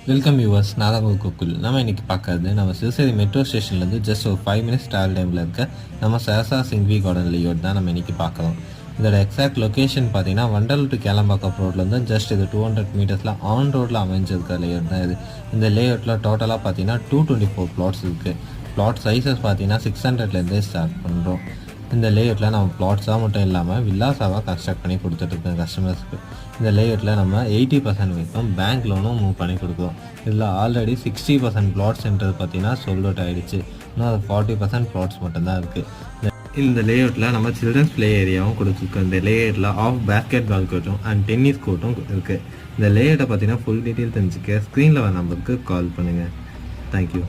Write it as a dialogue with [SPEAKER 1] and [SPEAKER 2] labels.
[SPEAKER 1] Welcome viewers. நான் தான் உங்கள் குக்குல். நம்ம இன்றைக்கி பார்க்கறது நம்ம சிறுசேரி மெட்ரோ ஸ்டேஷன்லேருந்து ஜஸ்ட் ஒரு 5 மினிட்ஸ் ட்ராவல் டைமில் இருக்க நம்ம சரசா சிங்வி கார்டன் லேஅவுட் தான் நம்ம இன்றைக்கி பார்க்குறோம். இதோட எக்ஸாக்ட் லொக்கேஷன் பார்த்தீங்கன்னா வண்டலூர் டு கேலம்பாக்கம் ரோட்லேருந்து ஜஸ்ட் இது 200 மீட்டர்ஸில் ஆன் ரோட்டில் அமைஞ்சிருக்க லேஅவுட் தான் இது. இந்த லேஅவுட்டில் டோட்டலாக பார்த்தீங்கன்னா 224 பிளாட்ஸ் இருக்குது. பிளாட் சைஸஸ் பார்த்தீங்கன்னா 600லேருந்தே ஸ்டார்ட் பண்ணுறோம். இந்த லேஅவுட்டில் நம்ம பிளாட்ஸாக மட்டும் இல்லாமல் வில்லாஸாக கன்ஸ்ட்ரக்ட் பண்ணி கொடுத்துட்ருக்கோம் கஸ்டமர்ஸ்க்கு. இந்த லேஅவுட்டில் நம்ம 80% வரைக்கும் பேங்க் லோனும் மூவ் பண்ணி கொடுக்குறோம். இதில் ஆல்ரெடி 60% பிளாட்ஸ்ன்றது பார்த்தீங்கன்னா சோல்ட் அவுட் ஆகிடுச்சு. இன்னும் அது 40% பிளாட்ஸ் மட்டும்தான் இருக்குது. இந்த லேஅவுட்டில் நம்ம சில்ட்ரன்ஸ் ப்ளே ஏரியாவும் கொடுத்துருக்கோம். இந்த லேஅவுட்டில் ஆஃப் பேஸ்கெட் பால் கோர்ட்டும் அண்ட் டென்னிஸ் கோர்ட்டும் இருக்குது. இந்த லேஅவுட்டை பார்த்தீங்கன்னா ஃபுல் டீட்டெயில் தெரிஞ்சுக்க ஸ்க்ரீனில் வர நம்பருக்கு கால் பண்ணுங்கள். தேங்க்யூ.